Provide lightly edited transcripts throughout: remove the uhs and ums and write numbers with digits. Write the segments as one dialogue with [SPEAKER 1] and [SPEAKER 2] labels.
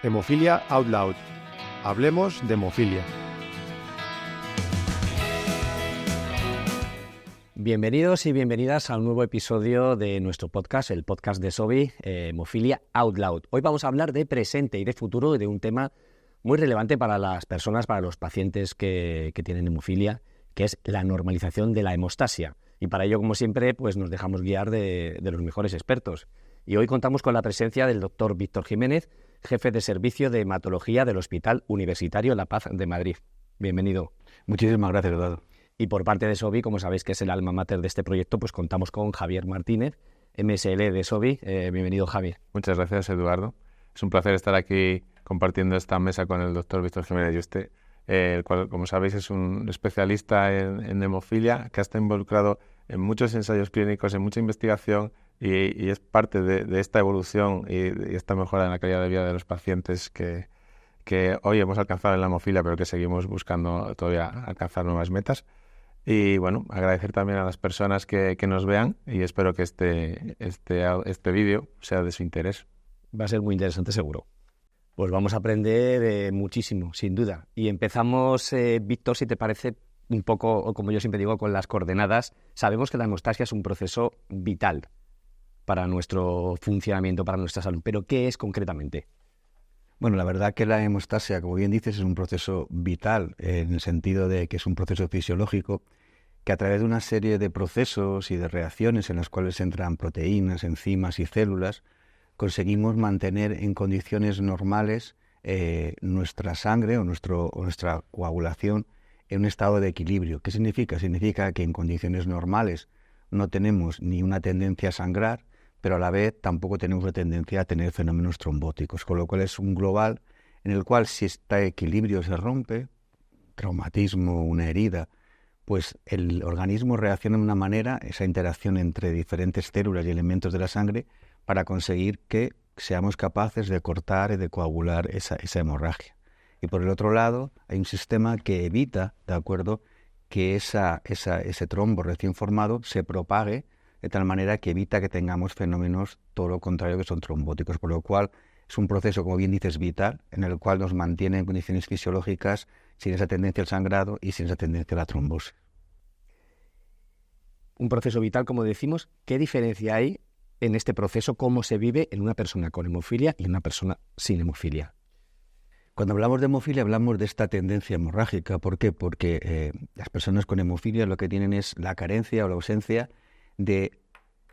[SPEAKER 1] Hemofilia Out Loud. Hablemos de hemofilia.
[SPEAKER 2] Bienvenidos y bienvenidas a un nuevo episodio de nuestro podcast, el podcast de Sobi, Hemofilia Out Loud. Hoy vamos a hablar de presente y de futuro, de un tema muy relevante para las personas, para los pacientes que tienen hemofilia, que es la normalización de la hemostasia. Y para ello, como siempre, pues nos dejamos guiar de los mejores expertos. Y hoy contamos con la presencia del doctor Víctor Jiménez, jefe de servicio de hematología del Hospital Universitario La Paz de Madrid. Bienvenido.
[SPEAKER 3] Muchísimas gracias, Eduardo.
[SPEAKER 2] Y por parte de Sobi, como sabéis que es el alma mater de este proyecto, pues contamos con Javier Martínez, MSL de Sobi. Bienvenido, Javier.
[SPEAKER 4] Muchas gracias, Eduardo. Es un placer estar aquí compartiendo esta mesa con el doctor Víctor Jiménez Yuste, el cual, como sabéis, es un especialista en hemofilia que ha estado involucrado en muchos ensayos clínicos, en mucha investigación y es parte de esta evolución y esta mejora en la calidad de vida de los pacientes que hoy hemos alcanzado en la hemofilia, pero que seguimos buscando todavía alcanzar nuevas metas. Y bueno, agradecer también a las personas que nos vean y espero que este vídeo sea de su interés.
[SPEAKER 2] Va a ser muy interesante, seguro. Pues vamos a aprender muchísimo, sin duda. Y empezamos, Víctor, si te parece, un poco, o como yo siempre digo, con las coordenadas. Sabemos que la hemostasia es un proceso vital para nuestro funcionamiento, para nuestra salud. ¿Pero qué es concretamente?
[SPEAKER 3] Bueno, la verdad que la hemostasia, como bien dices, es un proceso vital en el sentido de que es un proceso fisiológico que a través de una serie de procesos y de reacciones en las cuales entran proteínas, enzimas y células, conseguimos mantener en condiciones normales nuestra sangre o nuestra coagulación en un estado de equilibrio. ¿Qué significa? Significa que en condiciones normales no tenemos ni una tendencia a sangrar, pero a la vez tampoco tenemos la tendencia a tener fenómenos trombóticos, con lo cual es un global en el cual si este equilibrio se rompe, traumatismo, una herida, pues el organismo reacciona de una manera, esa interacción entre diferentes células y elementos de la sangre, para conseguir que seamos capaces de cortar y de coagular esa hemorragia. Y por el otro lado, hay un sistema que evita, ¿de acuerdo?, que ese trombo recién formado se propague de tal manera que evita que tengamos fenómenos todo lo contrario que son trombóticos, por lo cual es un proceso, como bien dices, vital, en el cual nos mantiene en condiciones fisiológicas sin esa tendencia al sangrado y sin esa tendencia a la trombosis.
[SPEAKER 2] Un proceso vital, como decimos. ¿Qué diferencia hay en este proceso, cómo se vive en una persona con hemofilia y una persona sin hemofilia?
[SPEAKER 3] Cuando hablamos de hemofilia hablamos de esta tendencia hemorrágica. ¿Por qué? Porque las personas con hemofilia lo que tienen es la carencia o la ausencia de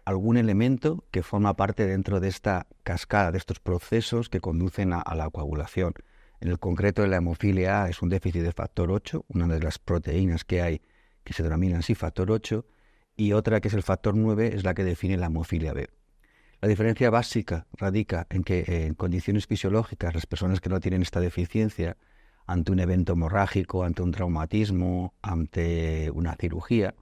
[SPEAKER 3] algún elemento que forma parte dentro de esta cascada, de estos procesos que conducen a la coagulación. En el concreto de la hemofilia A es un déficit de factor 8, una de las proteínas que hay que se denominan así factor 8, y otra que es el factor 9 es la que define la hemofilia B. La diferencia básica radica en que en condiciones fisiológicas las personas que no tienen esta deficiencia, ante un evento hemorrágico, ante un traumatismo, ante una cirugía,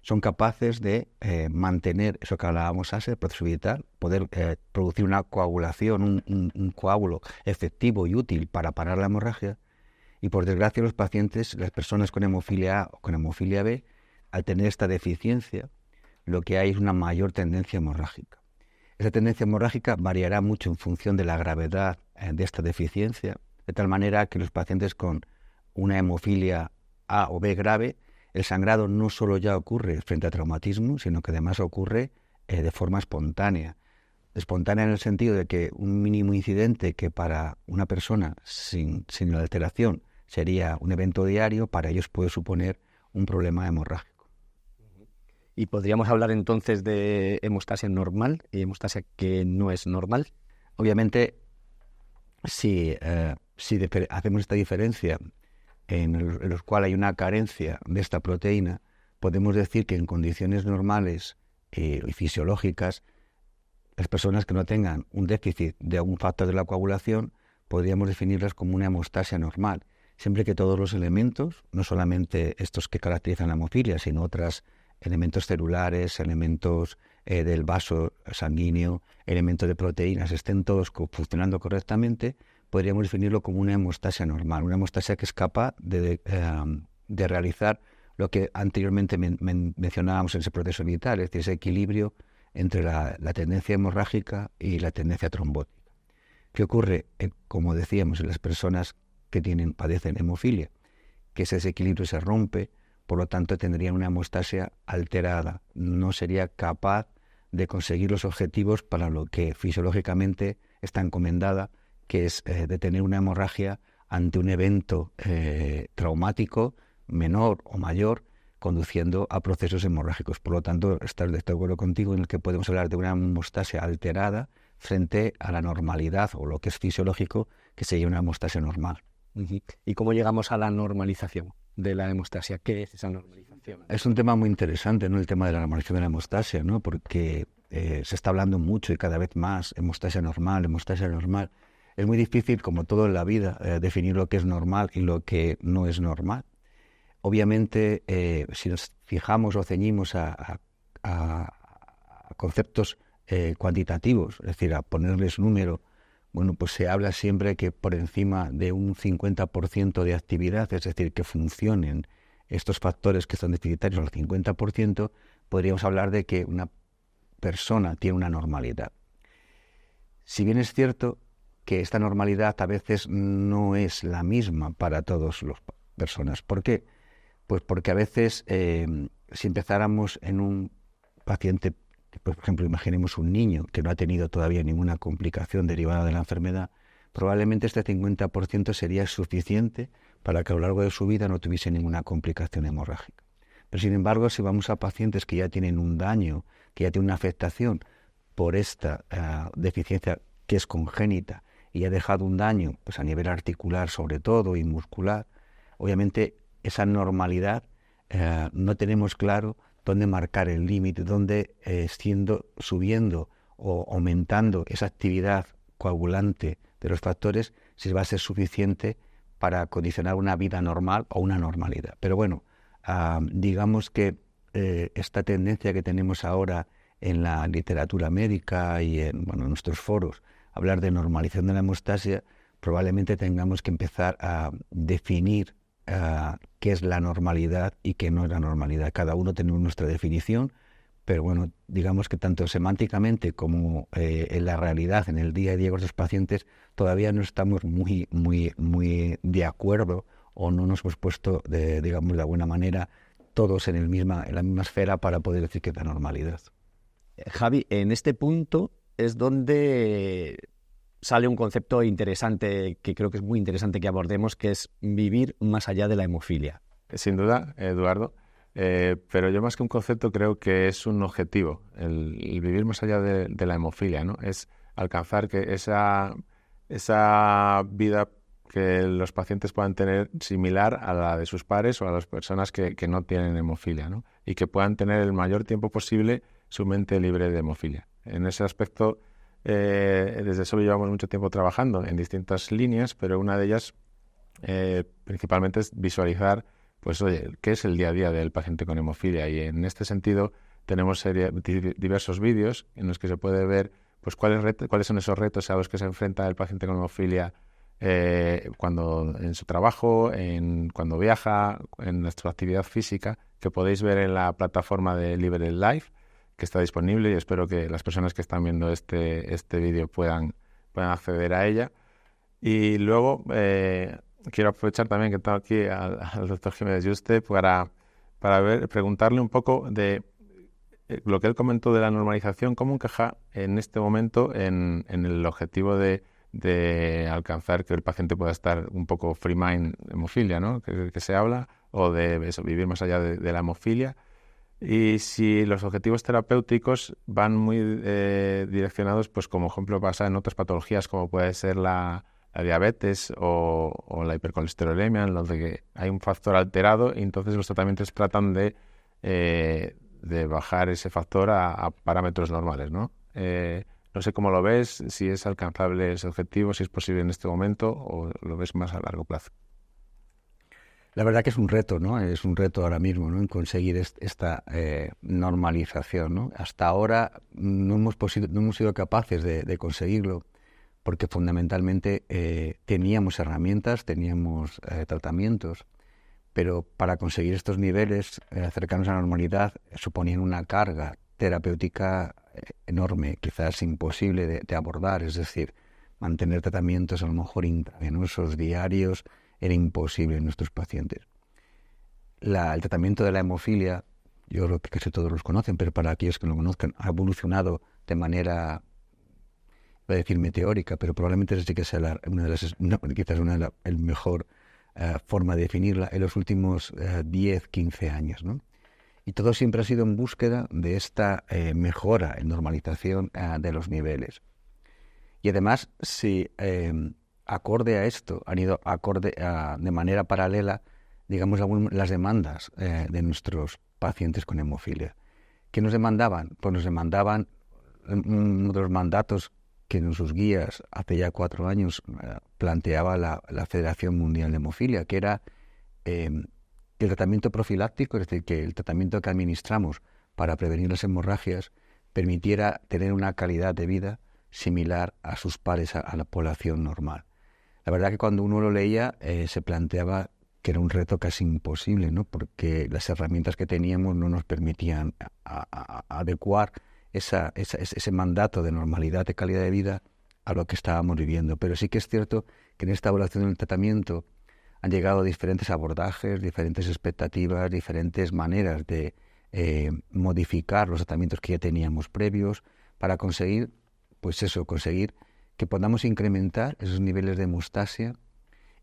[SPEAKER 3] son capaces de mantener eso que hablábamos antes, el proceso vital, poder producir una coagulación, un coágulo efectivo y útil para parar la hemorragia. Y por desgracia los pacientes, las personas con hemofilia A o con hemofilia B, al tener esta deficiencia, lo que hay es una mayor tendencia hemorrágica. Esa tendencia hemorrágica variará mucho en función de la gravedad de esta deficiencia, de tal manera que los pacientes con una hemofilia A o B grave, el sangrado no solo ya ocurre frente a traumatismo, sino que además ocurre de forma espontánea. Espontánea en el sentido de que un mínimo incidente que para una persona sin la alteración sería un evento diario, para ellos puede suponer un problema hemorrágico.
[SPEAKER 2] ¿Y podríamos hablar entonces de hemostasia normal y hemostasia que no es normal?
[SPEAKER 3] Obviamente, si hacemos esta diferencia en los cuales hay una carencia de esta proteína, podemos decir que en condiciones normales y fisiológicas, las personas que no tengan un déficit de algún factor de la coagulación, podríamos definirlas como una hemostasia normal, siempre que todos los elementos, no solamente estos que caracterizan la hemofilia, sino otros elementos celulares, elementos del vaso sanguíneo, elementos de proteínas, estén todos funcionando correctamente, podríamos definirlo como una hemostasia normal, una hemostasia que es capaz de realizar lo que anteriormente mencionábamos en ese proceso vital, es decir, ese equilibrio entre la tendencia hemorrágica y la tendencia trombótica. ¿Qué ocurre? Como decíamos, en las personas que padecen hemofilia, que ese desequilibrio se rompe, por lo tanto tendrían una hemostasia alterada, no sería capaz de conseguir los objetivos para lo que fisiológicamente está encomendada, que es detener una hemorragia ante un evento traumático, menor o mayor, conduciendo a procesos hemorrágicos. Por lo tanto, estoy de acuerdo contigo en el que podemos hablar de una hemostasia alterada frente a la normalidad o lo que es fisiológico, que sería una hemostasia normal.
[SPEAKER 2] ¿Y cómo llegamos a la normalización de la hemostasia? ¿Qué es esa normalización?
[SPEAKER 3] Es un tema muy interesante, ¿no? El tema de la normalización de la hemostasia, ¿no? Porque se está hablando mucho y cada vez más hemostasia normal, hemostasia normal. Es muy difícil, como todo en la vida, definir lo que es normal y lo que no es normal. Obviamente, si nos fijamos o ceñimos a conceptos cuantitativos, es decir, a ponerles número, bueno, pues se habla siempre que por encima de un 50% de actividad, es decir, que funcionen estos factores que son deficitarios al 50%, podríamos hablar de que una persona tiene una normalidad. Si bien es cierto que esta normalidad a veces no es la misma para todas las personas. ¿Por qué? Pues porque a veces, si empezáramos en un paciente, por ejemplo, imaginemos un niño que no ha tenido todavía ninguna complicación derivada de la enfermedad, probablemente este 50% sería suficiente para que a lo largo de su vida no tuviese ninguna complicación hemorrágica. Pero sin embargo, si vamos a pacientes que ya tienen un daño, que ya tienen una afectación por esta deficiencia que es congénita y ha dejado un daño pues a nivel articular sobre todo y muscular, obviamente esa normalidad no tenemos claro dónde marcar el límite, dónde subiendo o aumentando esa actividad coagulante de los factores, si va a ser suficiente para condicionar una vida normal o una normalidad. Pero bueno, digamos que esta tendencia que tenemos ahora en la literatura médica y en nuestros foros, hablar de normalización de la hemostasia, probablemente tengamos que empezar a definir qué es la normalidad y qué no es la normalidad. Cada uno tenemos nuestra definición, pero bueno, digamos que tanto semánticamente como en la realidad, en el día a día con los pacientes, todavía no estamos muy de acuerdo o no nos hemos puesto, digamos, de alguna manera todos en la misma esfera para poder decir que es la normalidad.
[SPEAKER 2] Javi, en este punto es donde sale un concepto interesante, que creo que es muy interesante que abordemos, que es vivir más allá de la hemofilia.
[SPEAKER 4] Sin duda, Eduardo, pero yo más que un concepto creo que es un objetivo, el vivir más allá de la hemofilia, ¿no? Es alcanzar que esa vida que los pacientes puedan tener similar a la de sus pares o a las personas que no tienen hemofilia, ¿no? Y que puedan tener el mayor tiempo posible su mente libre de hemofilia. En ese aspecto, desde SOBI llevamos mucho tiempo trabajando en distintas líneas, pero una de ellas principalmente es visualizar, pues oye, qué es el día a día del paciente con hemofilia. Y en este sentido tenemos diversos vídeos en los que se puede ver pues cuáles son esos retos a los que se enfrenta el paciente con hemofilia cuando en su trabajo, cuando viaja, en su actividad física, que podéis ver en la plataforma de Libre Life, que está disponible, y espero que las personas que están viendo este vídeo puedan acceder a ella. Y luego quiero aprovechar también que tengo aquí al doctor Jiménez Yuste para preguntarle un poco de lo que él comentó de la normalización, cómo encaja en este momento en el objetivo de alcanzar que el paciente pueda estar un poco free mind hemofilia, ¿no? Que se habla, o de eso, vivir más allá de la hemofilia. Y si los objetivos terapéuticos van muy direccionados, pues como ejemplo pasa en otras patologías como puede ser la diabetes o la hipercolesterolemia, en donde que hay un factor alterado y entonces los tratamientos tratan de bajar ese factor a parámetros normales, ¿no? No sé cómo lo ves, si es alcanzable ese objetivo, si es posible en este momento o lo ves más a largo plazo.
[SPEAKER 3] La verdad que es un reto, ¿no? Es un reto ahora mismo, ¿no? En conseguir esta normalización, ¿no? Hasta ahora no hemos sido capaces de conseguirlo porque fundamentalmente teníamos herramientas, teníamos tratamientos, pero para conseguir estos niveles cercanos a la normalidad suponían una carga terapéutica enorme, quizás imposible de abordar. Es decir, mantener tratamientos a lo mejor intravenosos diarios era imposible en nuestros pacientes. El tratamiento de la hemofilia, yo creo que casi todos los conocen, pero para aquellos que no lo conozcan, ha evolucionado de manera, voy a decir meteórica, pero probablemente esa sí que sea el mejor forma de definirla en los últimos 10, 15 años, ¿no? Y todo siempre ha sido en búsqueda de esta mejora en normalización de los niveles. Y además, si acorde a esto, han ido de manera paralela, digamos, las demandas de nuestros pacientes con hemofilia. ¿Qué nos demandaban? Pues nos demandaban uno de los mandatos que en sus guías hace ya 4 años planteaba la Federación Mundial de Hemofilia, que era que el tratamiento profiláctico, es decir, que el tratamiento que administramos para prevenir las hemorragias permitiera tener una calidad de vida similar a sus pares, a la población normal. La verdad que cuando uno lo leía se planteaba que era un reto casi imposible, ¿no? Porque las herramientas que teníamos no nos permitían adecuar ese mandato de normalidad, de calidad de vida a lo que estábamos viviendo. Pero sí que es cierto que en esta evaluación del tratamiento han llegado diferentes abordajes, diferentes expectativas, diferentes maneras de modificar los tratamientos que ya teníamos previos para conseguir, conseguir que podamos incrementar esos niveles de hemostasia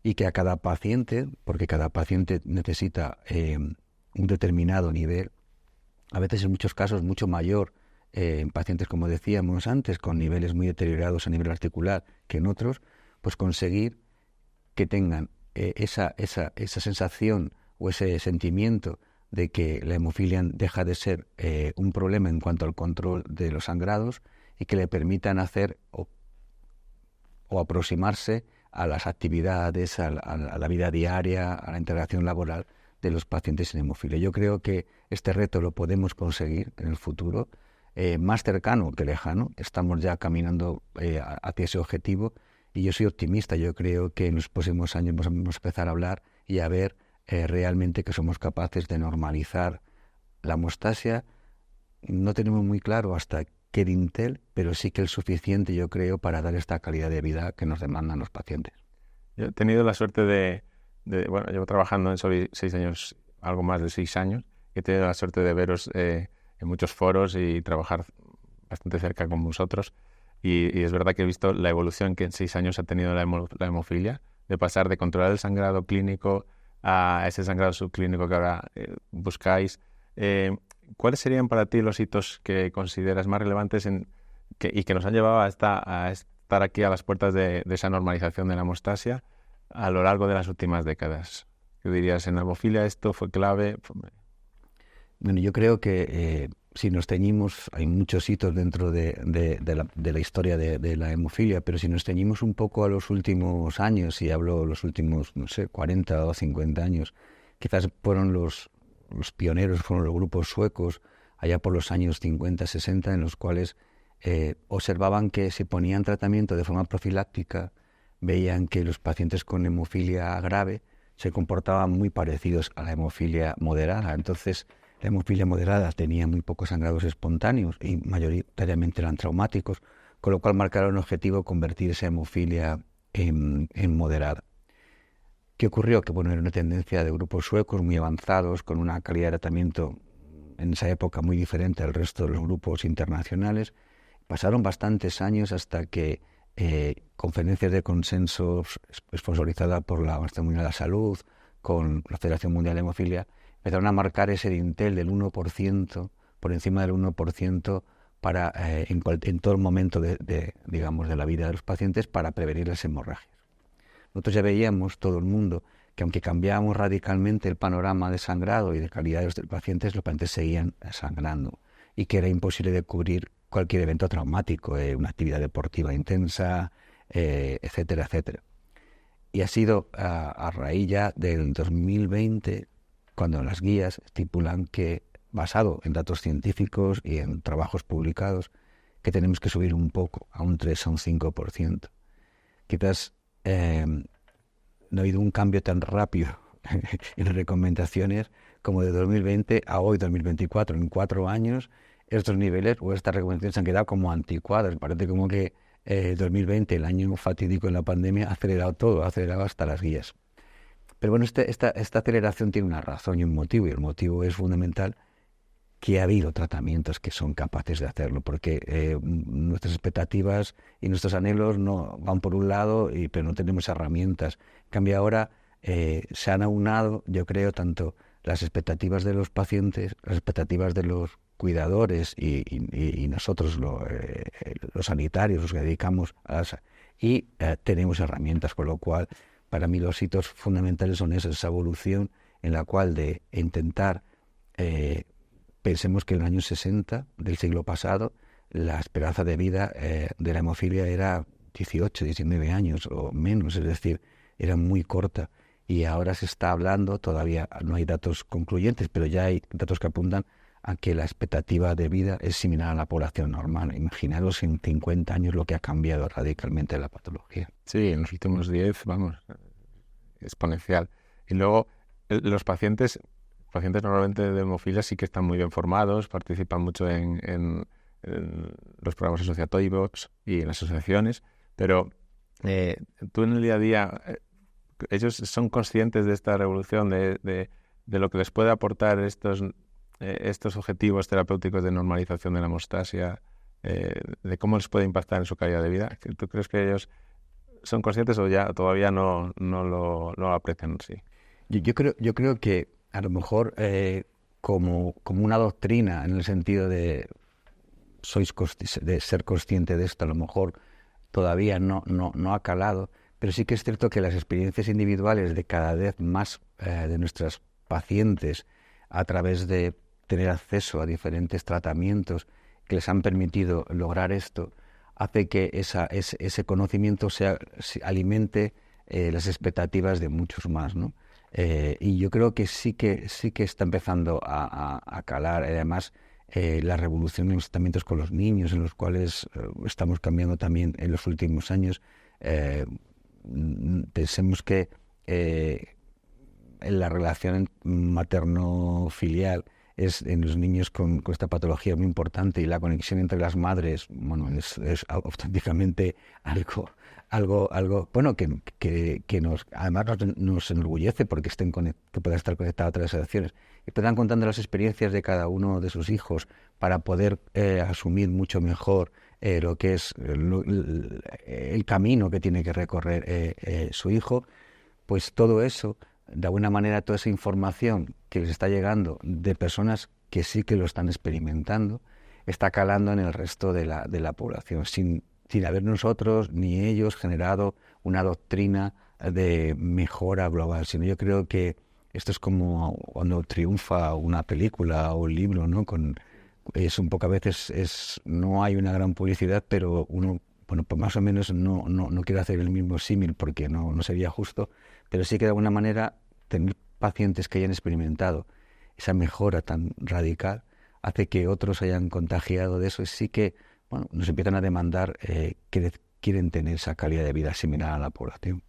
[SPEAKER 3] y que a cada paciente, porque cada paciente necesita un determinado nivel, a veces en muchos casos mucho mayor, en pacientes, como decíamos antes, con niveles muy deteriorados a nivel articular que en otros, pues conseguir que tengan esa sensación o ese sentimiento de que la hemofilia deja de ser un problema en cuanto al control de los sangrados y que le permitan hacer o aproximarse a las actividades, a la vida diaria, a la integración laboral de los pacientes en hemofilia. Yo creo que este reto lo podemos conseguir en el futuro, más cercano que lejano. Estamos ya caminando hacia ese objetivo y yo soy optimista. Yo creo que en los próximos años vamos a empezar a hablar y a ver realmente que somos capaces de normalizar la hemostasia. No tenemos muy claro hasta qué dintel, pero sí que es suficiente, yo creo, para dar esta calidad de vida que nos demandan los pacientes.
[SPEAKER 4] Yo he tenido la suerte bueno, llevo trabajando en SOBI 6 años, algo más de 6 años, y he tenido la suerte de veros en muchos foros y trabajar bastante cerca con vosotros. Y es verdad que he visto la evolución que en 6 años ha tenido la hemofilia, de pasar de controlar el sangrado clínico a ese sangrado subclínico que ahora buscáis. ¿Cuáles serían para ti los hitos que consideras más relevantes y que nos han llevado a estar aquí a las puertas de esa normalización de la hemostasia a lo largo de las últimas décadas? ¿Qué dirías? En la hemofilia esto fue clave.
[SPEAKER 3] Bueno, yo creo que si nos ceñimos, hay muchos hitos dentro de la historia de la hemofilia, pero si nos ceñimos un poco a los últimos años, y hablo los últimos, 40 o 50 años, quizás fueron los pioneros, fueron los grupos suecos, allá por los años 50, 60, en los cuales observaban que si ponían tratamiento de forma profiláctica, veían que los pacientes con hemofilia grave se comportaban muy parecidos a la hemofilia moderada. Entonces, la hemofilia moderada tenía muy pocos sangrados espontáneos y mayoritariamente eran traumáticos, con lo cual marcaron un objetivo convertir esa hemofilia en moderada. ¿Qué ocurrió? Que era una tendencia de grupos suecos muy avanzados, con una calidad de tratamiento en esa época muy diferente al resto de los grupos internacionales. Pasaron bastantes años hasta que conferencias de consenso sponsorizadas por la Organización Mundial de la Salud, con la Federación Mundial de Hemofilia, empezaron a marcar ese dintel del 1%, por encima del 1%, para en todo el momento de la vida de los pacientes, para prevenir las hemorragias. Nosotros ya veíamos, todo el mundo, que aunque cambiábamos radicalmente el panorama de sangrado y de calidad de los pacientes, los pacientes seguían sangrando y que era imposible de cubrir cualquier evento traumático, una actividad deportiva intensa, etcétera, etcétera. Y ha sido a raíz ya del 2020, cuando las guías estipulan que, basado en datos científicos y en trabajos publicados, que tenemos que subir un poco, a un 3, a un 5%. Quizás no ha habido un cambio tan rápido en las recomendaciones como de 2020 a hoy, 2024. En 4 años, estos niveles o estas recomendaciones se han quedado como anticuadas. Parece como que 2020, el año fatídico en la pandemia, ha acelerado todo, ha acelerado hasta las guías. Pero bueno, esta aceleración tiene una razón y un motivo, y el motivo es fundamental, que ha habido tratamientos que son capaces de hacerlo, porque nuestras expectativas y nuestros anhelos no van por un lado, pero no tenemos herramientas. En cambio ahora se han aunado, yo creo, tanto las expectativas de los pacientes, las expectativas de los cuidadores y nosotros los sanitarios, los que dedicamos y tenemos herramientas, con lo cual para mí los hitos fundamentales son esa evolución en la cual de intentar, pensemos que en el año 60 del siglo pasado la esperanza de vida de la hemofilia era 18, 19 años o menos, es decir, era muy corta, y ahora se está hablando, todavía no hay datos concluyentes, pero ya hay datos que apuntan a que la expectativa de vida es similar a la población normal. Imaginaros en 50 años lo que ha cambiado radicalmente la patología.
[SPEAKER 4] Sí, en los últimos 10, vamos, exponencial. Y luego los pacientes normalmente de hemofilia sí que están muy bien formados, participan mucho en los programas asociativos y en las asociaciones, pero tú en el día a día, ellos son conscientes de esta revolución, de lo que les puede aportar estos objetivos terapéuticos de normalización de la hemostasia, de cómo les puede impactar en su calidad de vida. ¿Tú crees que ellos son conscientes o ya todavía no lo aprecian así?
[SPEAKER 3] Yo creo que a lo mejor como una doctrina, en el sentido de ser consciente de esto, a lo mejor todavía no ha calado, pero sí que es cierto que las experiencias individuales de cada vez más de nuestras pacientes, a través de tener acceso a diferentes tratamientos que les han permitido lograr esto, hace que ese conocimiento alimente las expectativas de muchos más, ¿no? Y yo creo que sí que está empezando a calar, además, la revolución en los tratamientos con los niños, en los cuales estamos cambiando también en los últimos años. Pensemos que en la relación materno-filial es en los niños con esta patología muy importante, y la conexión entre las madres, bueno, es auténticamente algo bueno, que además nos enorgullece, porque que puedan estar conectadas a otras acciones y puedan contando las experiencias de cada uno de sus hijos para poder asumir mucho mejor lo que es el camino que tiene que recorrer su hijo. Pues todo eso, de alguna manera, toda esa información que les está llegando de personas que sí que lo están experimentando, está calando en el resto de la población, sin haber nosotros ni ellos generado una doctrina de mejora global, sino yo creo que esto es como cuando triunfa una película o un libro, ¿no? Es un poco, a veces no hay una gran publicidad, pero uno, bueno, pues más o menos no quiero hacer el mismo símil porque no sería justo, pero sí que de alguna manera tener pacientes que hayan experimentado esa mejora tan radical hace que otros hayan contagiado de eso, y sí que, bueno, nos empiezan a demandar que quieren tener esa calidad de vida similar a la población.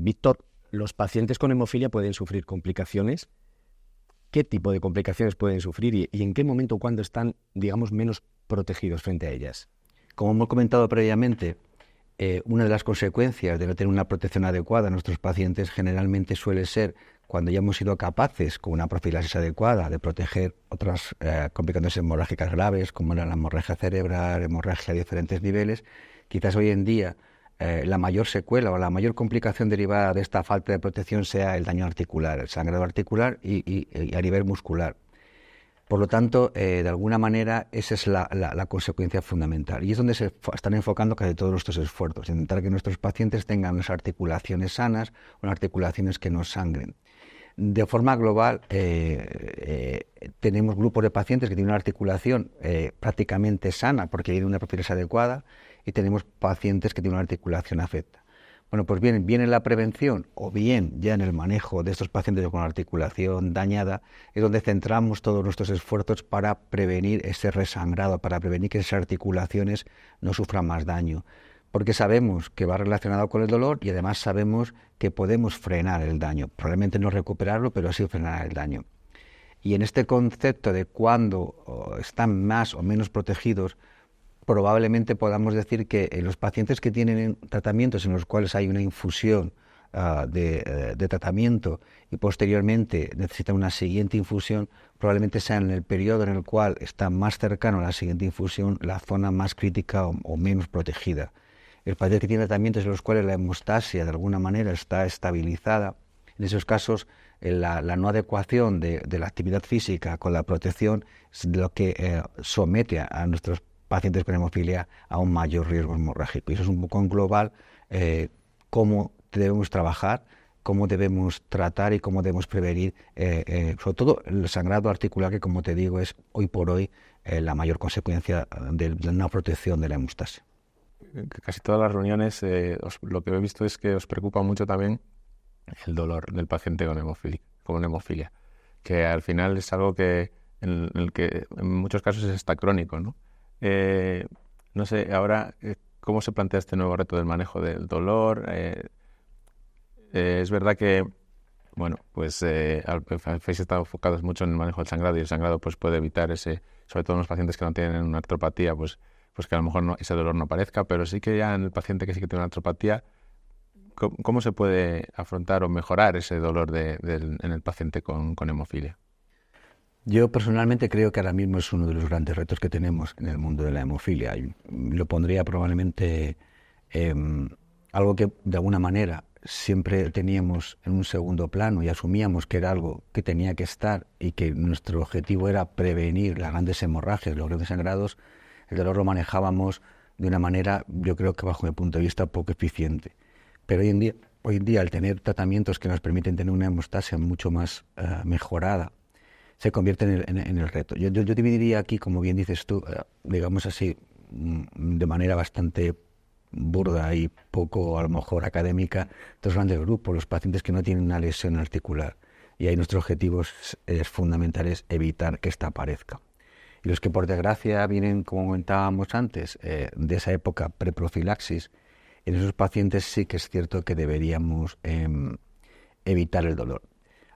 [SPEAKER 2] Víctor, ¿los pacientes con hemofilia pueden sufrir complicaciones? ¿Qué tipo de complicaciones pueden sufrir y en qué momento o cuándo están, digamos, menos protegidos frente a ellas?
[SPEAKER 3] Como hemos comentado previamente, una de las consecuencias de no tener una protección adecuada a nuestros pacientes generalmente suele ser cuando ya hemos sido capaces, con una profilaxis adecuada, de proteger otras complicaciones hemorrágicas graves, como la hemorragia cerebral, hemorragia a diferentes niveles. Quizás hoy en día la mayor secuela o la mayor complicación derivada de esta falta de protección sea el daño articular, el sangrado articular y a nivel muscular. Por lo tanto, de alguna manera, esa es la consecuencia fundamental. Y es donde se están enfocando casi todos nuestros esfuerzos, intentar que nuestros pacientes tengan unas articulaciones sanas, unas articulaciones que no sangren. De forma global, tenemos grupos de pacientes que tienen una articulación prácticamente sana porque tienen una profilaxis adecuada, y tenemos pacientes que tienen una articulación afecta. Bueno, pues bien en la prevención o bien ya en el manejo de estos pacientes con articulación dañada es donde centramos todos nuestros esfuerzos para prevenir ese resangrado, para prevenir que esas articulaciones no sufran más daño, porque sabemos que va relacionado con el dolor y además sabemos que podemos frenar el daño, probablemente no recuperarlo, pero sí frenar el daño. Y en este concepto de cuándo están más o menos protegidos, probablemente podamos decir que en los pacientes que tienen tratamientos en los cuales hay una infusión de tratamiento y posteriormente necesitan una siguiente infusión, probablemente sea en el periodo en el cual está más cercano a la siguiente infusión la zona más crítica o menos protegida. El paciente que tiene tratamientos en los cuales la hemostasia de alguna manera está estabilizada, en esos casos la no adecuación de la actividad física con la protección es lo que somete a nuestros pacientes con hemofilia a un mayor riesgo hemorrágico. Y eso es un poco en global cómo debemos trabajar, cómo debemos tratar y cómo debemos prevenir, sobre todo el sangrado articular, que como te digo es hoy por hoy la mayor consecuencia de una protección de la hemostasia.
[SPEAKER 4] Casi todas las reuniones lo que he visto es que os preocupa mucho también el dolor del paciente con hemofilia, que al final es algo que en el que en muchos casos es hasta crónico, ¿no? No sé, ahora, ¿cómo se plantea este nuevo reto del manejo del dolor? Es verdad que, bueno, pues habéis estado enfocados mucho en el manejo del sangrado, y el sangrado pues puede evitar ese, sobre todo en los pacientes que no tienen una artropatía, pues que a lo mejor ese dolor no aparezca, pero sí que ya en el paciente que sí que tiene una artropatía, ¿cómo se puede afrontar o mejorar ese dolor en el paciente con hemofilia?
[SPEAKER 3] Yo personalmente creo que ahora mismo es uno de los grandes retos que tenemos en el mundo de la hemofilia. Y lo pondría probablemente algo que de alguna manera siempre teníamos en un segundo plano y asumíamos que era algo que tenía que estar y que nuestro objetivo era prevenir las grandes hemorragias, los grandes sangrados. El dolor lo manejábamos de una manera, yo creo que bajo mi punto de vista, poco eficiente. Pero hoy en día al tener tratamientos que nos permiten tener una hemostasia mucho más mejorada, se convierte en el reto. Yo dividiría aquí, como bien dices tú, digamos así, de manera bastante burda y poco a lo mejor académica, dos grandes grupos: los pacientes que no tienen una lesión articular, y ahí nuestro objetivo es fundamental, es evitar que esta aparezca. Y los que por desgracia vienen, como comentábamos antes, de esa época preprofilaxis, en esos pacientes sí que es cierto que deberíamos evitar el dolor.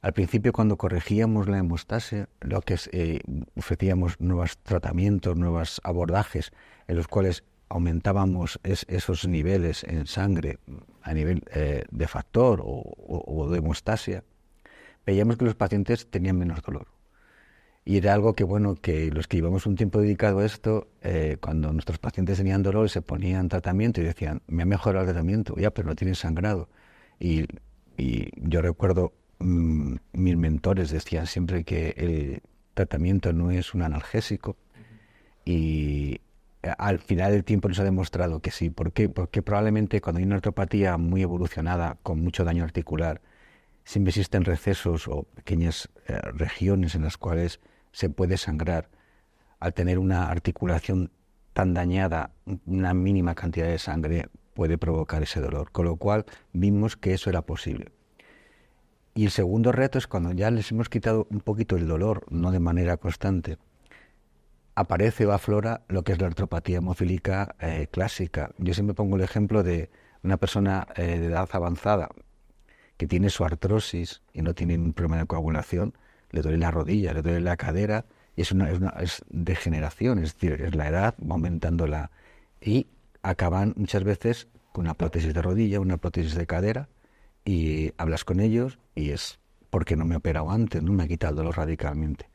[SPEAKER 3] Al principio, cuando corregíamos la hemostasia, lo que ofrecíamos nuevos tratamientos, nuevos abordajes en los cuales aumentábamos esos niveles en sangre a nivel de factor o de hemostasia, veíamos que los pacientes tenían menos dolor. Y era algo que, bueno, que los que llevamos un tiempo dedicado a esto, cuando nuestros pacientes tenían dolor, se ponían tratamiento y decían, me ha mejorado el tratamiento, ya, pero no tienen sangrado. Y yo recuerdo, mis mentores decían siempre que el tratamiento no es un analgésico, y al final del tiempo nos ha demostrado que sí. ¿Por qué? Porque probablemente cuando hay una artropatía muy evolucionada, con mucho daño articular, siempre existen recesos o pequeñas regiones en las cuales se puede sangrar. Al tener una articulación tan dañada, una mínima cantidad de sangre puede provocar ese dolor, con lo cual vimos que eso era posible. Y el segundo reto es cuando ya les hemos quitado un poquito el dolor, no de manera constante, aparece o aflora lo que es la artropatía hemofílica clásica. Yo siempre pongo el ejemplo de una persona de edad avanzada que tiene su artrosis y no tiene un problema de coagulación, le duele la rodilla, le duele la cadera, y es degeneración, es decir, es la edad, va aumentándola, y acaban muchas veces con una prótesis de rodilla, una prótesis de cadera, y hablas con ellos y es porque no me he operado antes, no me ha quitado el dolor radicalmente.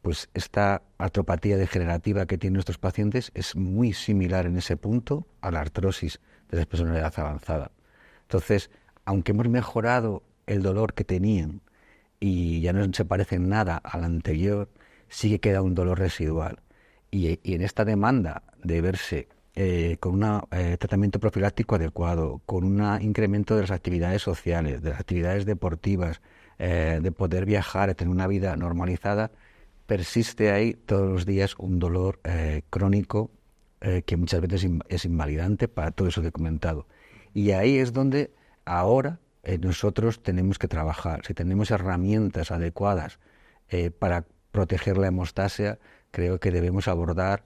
[SPEAKER 3] Pues esta artropatía degenerativa que tienen nuestros pacientes es muy similar en ese punto a la artrosis de las personas de edad avanzada. Entonces, aunque hemos mejorado el dolor que tenían y ya no se parece en nada al anterior, sí que queda un dolor residual. Y en esta demanda de verse con un tratamiento profiláctico adecuado, con un incremento de las actividades sociales, de las actividades deportivas, de poder viajar, de tener una vida normalizada, persiste ahí todos los días un dolor crónico que muchas veces es invalidante para todo eso que he comentado. Y ahí es donde ahora nosotros tenemos que trabajar. Si tenemos herramientas adecuadas para proteger la hemostasia, creo que debemos abordar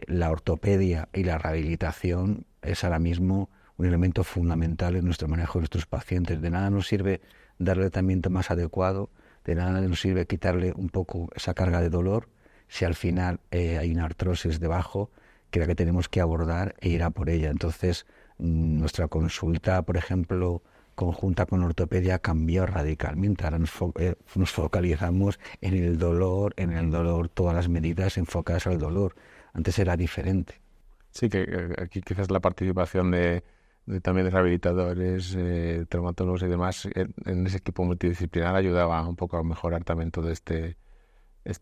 [SPEAKER 3] la ortopedia, y la rehabilitación es ahora mismo un elemento fundamental en nuestro manejo de nuestros pacientes. De nada nos sirve darle el tratamiento más adecuado, de nada nos sirve quitarle un poco esa carga de dolor si al final hay una artrosis debajo que la que tenemos que abordar e ir a por ella. Entonces, nuestra consulta, por ejemplo, conjunta con ortopedia cambió radicalmente. Ahora nos focalizamos en el dolor, todas las medidas enfocadas al dolor. Antes era diferente.
[SPEAKER 4] Sí, que aquí quizás la participación también de rehabilitadores, traumatólogos y demás en ese equipo multidisciplinar ayudaba un poco a mejorar también todo este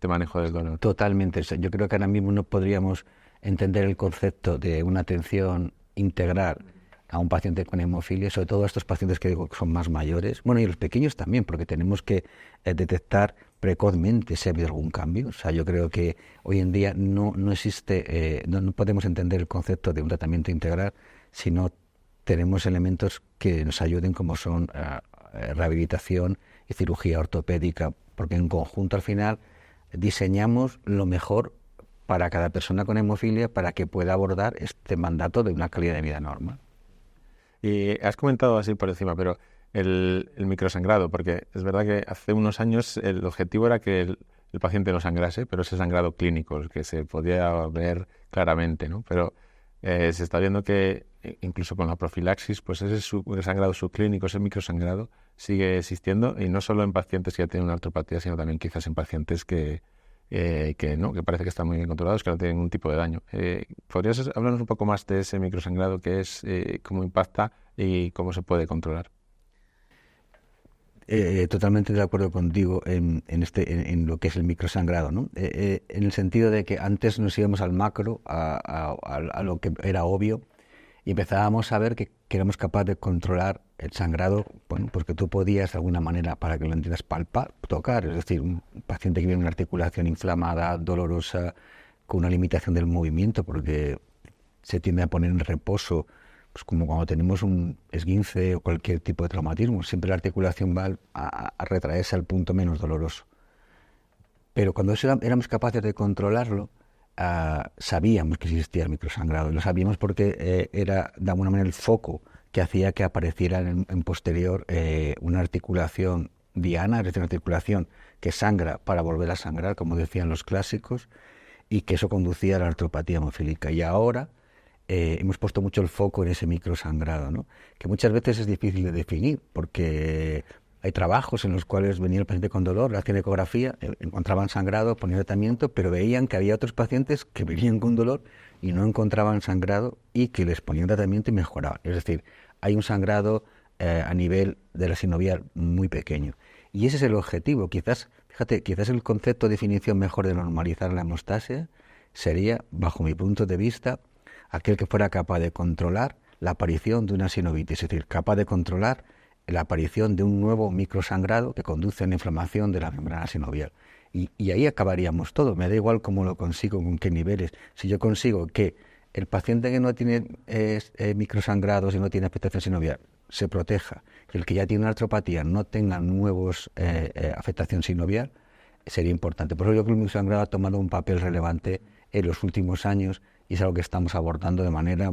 [SPEAKER 4] manejo del dolor.
[SPEAKER 3] Totalmente. Yo creo que ahora mismo no podríamos entender el concepto de una atención integral a un paciente con hemofilia, sobre todo a estos pacientes que digo que son más mayores, bueno, y los pequeños también, porque tenemos que detectar precozmente si ha habido algún cambio. O sea, yo creo que hoy en día no existe, no podemos entender el concepto de un tratamiento integral si no tenemos elementos que nos ayuden, como son rehabilitación y cirugía ortopédica, porque en conjunto al final diseñamos lo mejor para cada persona con hemofilia para que pueda abordar este mandato de una calidad de vida normal.
[SPEAKER 4] Y has comentado así por encima, pero el microsangrado, porque es verdad que hace unos años el objetivo era que el paciente no sangrase, pero ese sangrado clínico, el que se podía ver claramente, ¿no? Pero se está viendo que incluso con la profilaxis, pues ese sangrado subclínico, ese microsangrado, sigue existiendo, y no solo en pacientes que ya tienen una artropatía, sino también quizás en pacientes que parece que están muy bien controlados, que no tienen ningún tipo de daño. ¿Podrías hablarnos un poco más de ese microsangrado, qué es, cómo impacta y cómo se puede controlar?
[SPEAKER 3] Totalmente de acuerdo contigo en lo que es el microsangrado, ¿no? En el sentido de que antes nos íbamos al macro, a lo que era obvio, y empezábamos a ver que éramos capaces de controlar el sangrado, bueno, porque tú podías de alguna manera, para que lo entiendas, palpar, tocar, es decir, un paciente que tiene una articulación inflamada, dolorosa, con una limitación del movimiento, porque se tiende a poner en reposo, pues como cuando tenemos un esguince o cualquier tipo de traumatismo, siempre la articulación va a retraerse al punto menos doloroso. Pero cuando éramos capaces de controlarlo, sabíamos que existía el microsangrado, y lo sabíamos porque era de alguna manera el foco que hacía que apareciera en posterior una articulación diana, es decir, una articulación que sangra para volver a sangrar, como decían los clásicos, y que eso conducía a la artropatía hemofílica. Y ahora hemos puesto mucho el foco en ese microsangrado, ¿no? Que muchas veces es difícil de definir, porque hay trabajos en los cuales venía el paciente con dolor, hacían ecografía, encontraban sangrado, ponían tratamiento, pero veían que había otros pacientes que venían con dolor y no encontraban sangrado y que les ponían tratamiento y mejoraban. Es decir, hay un sangrado a nivel de la sinovial muy pequeño. Y ese es el objetivo. Quizás el concepto de definición mejor de normalizar la hemostasia sería, bajo mi punto de vista, aquel que fuera capaz de controlar la aparición de una sinovitis, es decir, capaz de controlar la aparición de un nuevo microsangrado que conduce a una inflamación de la membrana sinovial. Y ahí acabaríamos todo. Me da igual cómo lo consigo, con qué niveles. Si yo consigo que el paciente que no tiene microsangrados y no tiene afectación sinovial se proteja, y el que ya tiene una artropatía no tenga nuevos afectación sinovial, sería importante. Por eso yo creo que el microsangrado ha tomado un papel relevante en los últimos años, y es algo que estamos abordando de manera,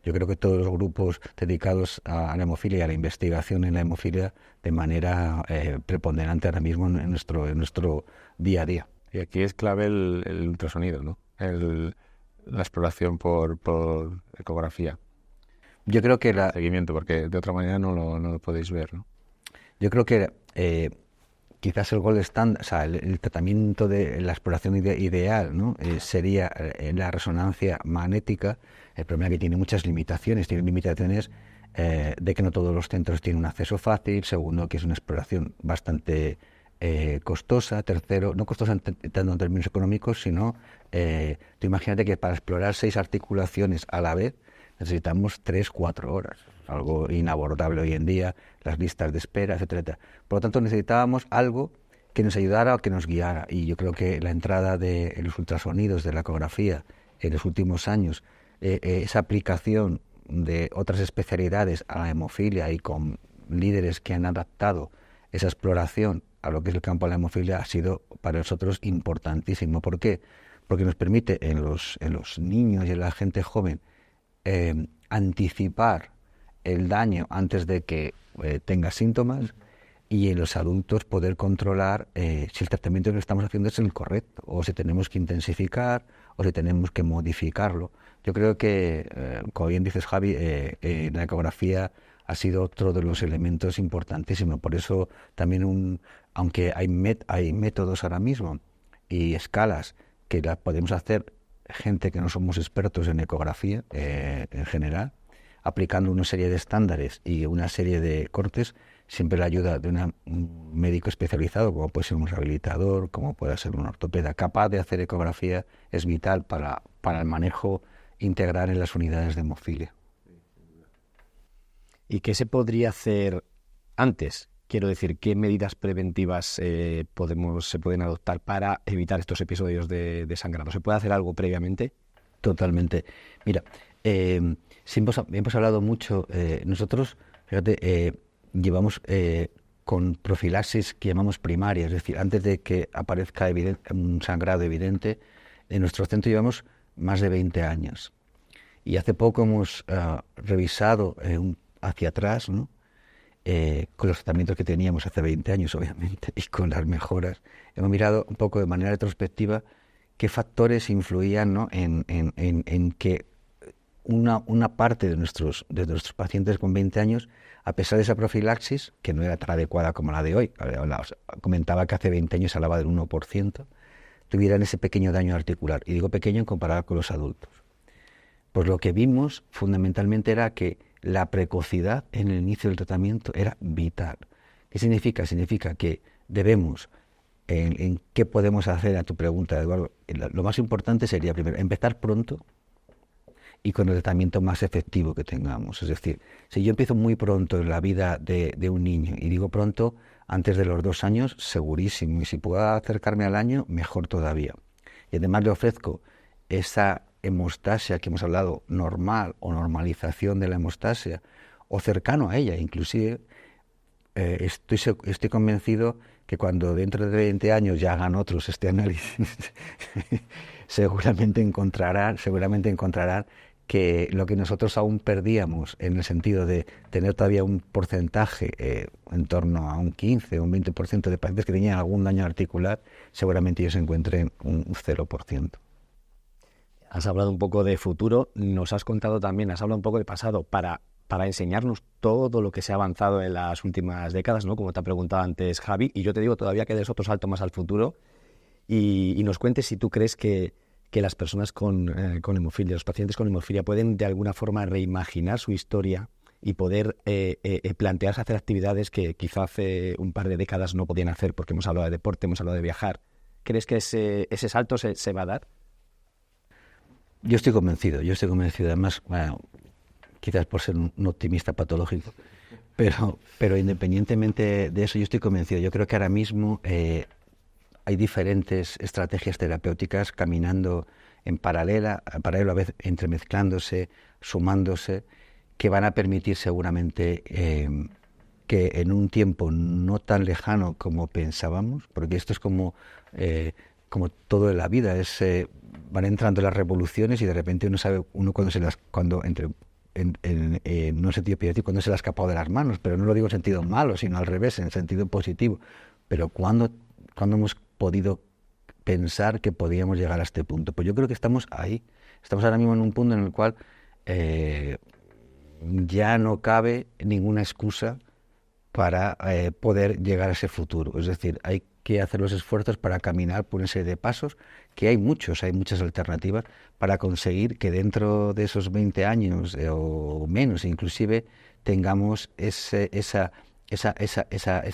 [SPEAKER 3] yo creo que todos los grupos dedicados a la hemofilia y a la investigación en la hemofilia de manera preponderante ahora mismo en nuestro día a día.
[SPEAKER 4] Y aquí es clave el ultrasonido, ¿no? La exploración por ecografía.
[SPEAKER 3] Yo creo que
[SPEAKER 4] el seguimiento, porque de otra manera no lo podéis ver, ¿no?
[SPEAKER 3] Yo creo que quizás el gold standard, o sea, el tratamiento de la exploración ideal, ¿no? Sería la resonancia magnética. El problema es que tiene muchas limitaciones. Tiene limitaciones de que no todos los centros tienen un acceso fácil. Segundo, que es una exploración bastante costosa. Tercero, no costosa tanto en términos económicos, sino tú imagínate que para explorar 6 articulaciones a la vez necesitamos 3-4 horas, algo inabordable hoy en día, las listas de espera, etcétera. Por lo tanto, necesitábamos algo que nos ayudara o que nos guiara, y yo creo que la entrada de los ultrasonidos de la ecografía en los últimos años, esa aplicación de otras especialidades a la hemofilia y con líderes que han adaptado esa exploración a lo que es el campo de la hemofilia, ha sido para nosotros importantísimo. ¿Por qué? Porque nos permite en los niños y en la gente joven anticipar el daño antes de que tenga síntomas, y en los adultos poder controlar si el tratamiento que estamos haciendo es el correcto, o si tenemos que intensificar, o si tenemos que modificarlo. Yo creo que, como bien dices, Javi, la ecografía ha sido otro de los elementos importantísimos. Por eso también, aunque hay métodos ahora mismo y escalas que las podemos hacer gente que no somos expertos en ecografía en general, aplicando una serie de estándares y una serie de cortes, siempre la ayuda de un médico especializado, como puede ser un rehabilitador, como puede ser un ortopeda, capaz de hacer ecografía, es vital para el manejo integral en las unidades de hemofilia.
[SPEAKER 2] ¿Y qué se podría hacer antes? Quiero decir, ¿qué medidas preventivas se pueden adoptar para evitar estos episodios de sangrado? ¿Se puede hacer algo previamente?
[SPEAKER 3] Totalmente. Mira, sí hemos hablado mucho, nosotros, fíjate, llevamos con profilaxis que llamamos primaria, es decir, antes de que aparezca un sangrado evidente, en nuestro centro llevamos más de 20 años. Y hace poco hemos revisado hacia atrás, ¿no? Con los tratamientos que teníamos hace 20 años, obviamente, y con las mejoras. Hemos mirado un poco de manera retrospectiva qué factores influían, ¿no? en que una parte de nuestros pacientes con 20 años, a pesar de esa profilaxis, que no era tan adecuada como la de hoy, comentaba que hace 20 años se hablaba del 1%, tuvieran ese pequeño daño articular. Y digo pequeño en comparado con los adultos. Pues lo que vimos fundamentalmente era que la precocidad en el inicio del tratamiento era vital. ¿Qué significa? Significa que debemos, en qué podemos hacer, a tu pregunta, Eduardo, lo más importante sería primero empezar pronto y con el tratamiento más efectivo que tengamos. Es decir, si yo empiezo muy pronto en la vida de un niño, y digo pronto, antes de los 2 años, segurísimo, y si puedo acercarme al año, mejor todavía. Y además le ofrezco esa hemostasia que hemos hablado, normal o normalización de la hemostasia, o cercano a ella, inclusive, estoy convencido que cuando dentro de 20 años ya hagan otros este análisis, seguramente encontrarán que lo que nosotros aún perdíamos en el sentido de tener todavía un porcentaje en torno a un 15 o un 20% de pacientes que tenían algún daño articular, seguramente ellos encuentren un 0%.
[SPEAKER 2] Has hablado un poco de futuro, nos has contado también, has hablado un poco de pasado para enseñarnos todo lo que se ha avanzado en las últimas décadas, ¿no? Como te ha preguntado antes Javi, y yo te digo todavía que des otro salto más al futuro y nos cuentes si tú crees que las personas con hemofilia, los pacientes con hemofilia pueden de alguna forma reimaginar su historia y poder plantearse hacer actividades que quizá hace un par de décadas no podían hacer porque hemos hablado de deporte, hemos hablado de viajar. ¿Crees que ese salto se va a dar?
[SPEAKER 3] Yo estoy convencido, además, bueno, quizás por ser un optimista patológico, pero independientemente de eso, yo estoy convencido. Yo creo que ahora mismo hay diferentes estrategias terapéuticas caminando en paralelo, a veces entremezclándose, sumándose, que van a permitir seguramente que en un tiempo no tan lejano como pensábamos, porque esto es como todo en la vida, van entrando las revoluciones y de repente uno sabe cuando se le ha escapado de las manos, pero no lo digo en sentido malo, sino al revés, en sentido positivo. Pero cuando hemos podido pensar que podíamos llegar a este punto, pues yo creo que estamos ahí, estamos ahora mismo en un punto en el cual ya no cabe ninguna excusa para poder llegar a ese futuro. Es decir, hay que hacer los esfuerzos para caminar por una serie de pasos, que hay muchas alternativas para conseguir que dentro de esos 20 años o menos inclusive tengamos esa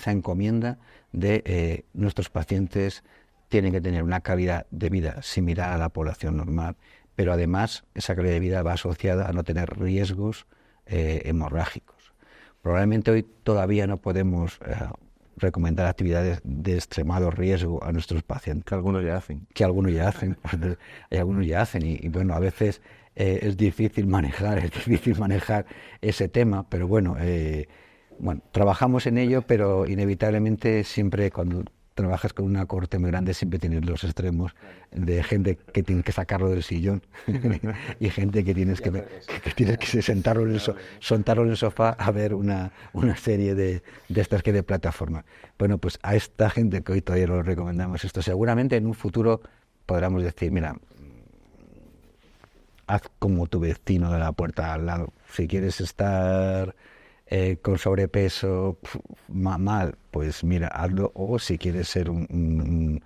[SPEAKER 3] encomienda de nuestros pacientes tienen que tener una calidad de vida similar a la población normal, pero además esa calidad de vida va asociada a no tener riesgos hemorrágicos. Probablemente hoy todavía no podemos recomendar actividades de extremado riesgo a nuestros pacientes.
[SPEAKER 4] Que algunos ya hacen.
[SPEAKER 3] Hay algunos ya hacen y bueno, a veces es difícil manejar ese tema, pero bueno, trabajamos en ello, pero inevitablemente siempre cuando trabajas con una cohorte muy grande siempre tienes los extremos de gente que tienes que sacarlo del sillón y gente que tienes que sentarlo en el sofá a ver una serie de estas que de plataforma. Bueno, pues a esta gente que hoy todavía no lo recomendamos esto, seguramente en un futuro podremos decir, mira, haz como tu vecino de la puerta al lado. Si quieres estar con sobrepeso mal, pues mira, hazlo. O si quieres ser un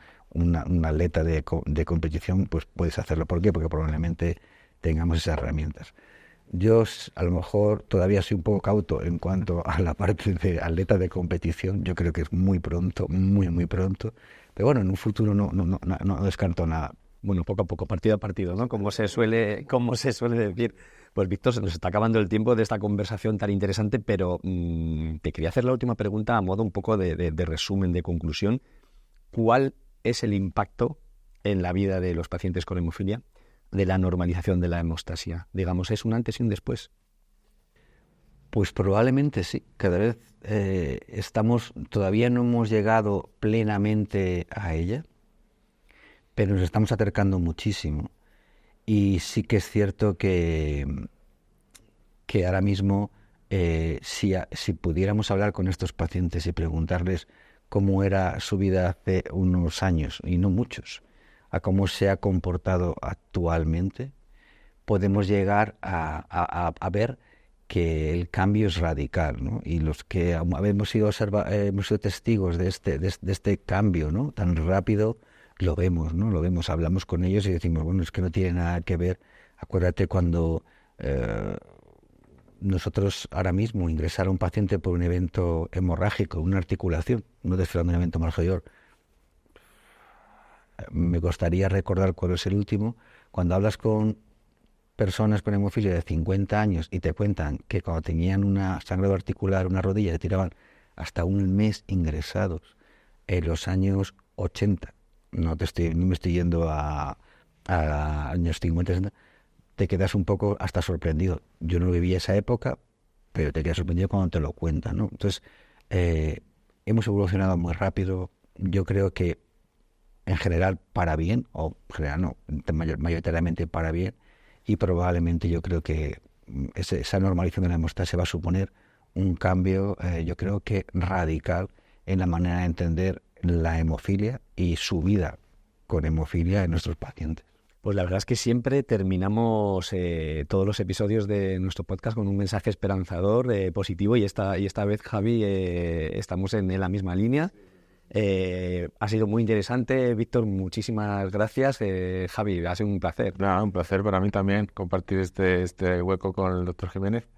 [SPEAKER 3] atleta de competición, pues puedes hacerlo. ¿Por qué? Porque probablemente tengamos esas herramientas. Yo a lo mejor todavía soy un poco cauto en cuanto a la parte de atleta de competición. Yo creo que es muy pronto, muy pronto. Pero bueno, en un futuro no descarto nada.
[SPEAKER 2] Bueno, poco a poco, partido a partido, ¿no? Como se suele decir. Pues Víctor, se nos está acabando el tiempo de esta conversación tan interesante, pero te quería hacer la última pregunta a modo un poco de resumen, de conclusión. ¿Cuál es el impacto en la vida de los pacientes con hemofilia de la normalización de la hemostasia? Digamos, ¿es un antes y un después?
[SPEAKER 3] Pues probablemente sí. Cada vez todavía no hemos llegado plenamente a ella, pero nos estamos acercando muchísimo. Y sí que es cierto que ahora mismo, si pudiéramos hablar con estos pacientes y preguntarles cómo era su vida hace unos años, y no muchos, a cómo se ha comportado actualmente, podemos llegar a ver que el cambio es radical, ¿no? Y los que hemos sido testigos de este cambio, ¿no?, tan rápido, lo vemos, ¿no? Lo vemos, hablamos con ellos y decimos, bueno, es que no tiene nada que ver. Acuérdate cuando nosotros ahora mismo ingresar a un paciente por un evento hemorrágico, una articulación, no te estoy hablando de un evento mayor, me costaría recordar cuál es el último. Cuando hablas con personas con hemofilia de 50 años y te cuentan que cuando tenían una sangrado articular, una rodilla, le tiraban hasta un mes ingresados en los años 80. No me estoy yendo a años 50, 60. Te quedas un poco hasta sorprendido. Yo no viví esa época, pero te quedas sorprendido cuando te lo cuentan, ¿no? Entonces, hemos evolucionado muy rápido. Yo creo que en general para bien, o en general no, mayoritariamente para bien, y probablemente yo creo que esa normalización de la hemostasia va a suponer un cambio, yo creo que radical en la manera de entender la hemofilia y su vida con hemofilia en nuestros pacientes.
[SPEAKER 2] Pues la verdad es que siempre terminamos todos los episodios de nuestro podcast con un mensaje esperanzador, positivo, y esta vez, Javi, estamos en la misma línea. Ha sido muy interesante, Víctor, muchísimas gracias. Javi, ha sido un placer.
[SPEAKER 4] Nada, un placer para mí también compartir este hueco con el doctor Jiménez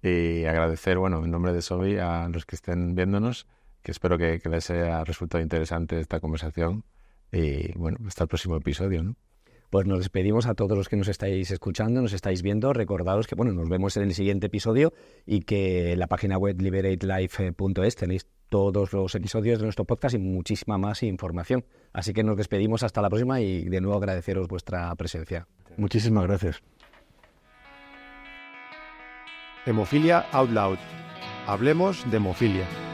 [SPEAKER 4] y agradecer, bueno, en nombre de Sobi a los que estén viéndonos, que espero que les haya resultado interesante esta conversación y bueno, hasta el próximo episodio, ¿no?
[SPEAKER 2] Pues nos despedimos a todos los que nos estáis escuchando, nos estáis viendo. Recordaros que bueno, nos vemos en el siguiente episodio y que en la página web liberatelife.es tenéis todos los episodios de nuestro podcast y muchísima más información. Así que nos despedimos hasta la próxima y de nuevo agradeceros vuestra presencia.
[SPEAKER 3] Muchísimas gracias.
[SPEAKER 1] Hemofilia Out Loud. Hablemos de hemofilia.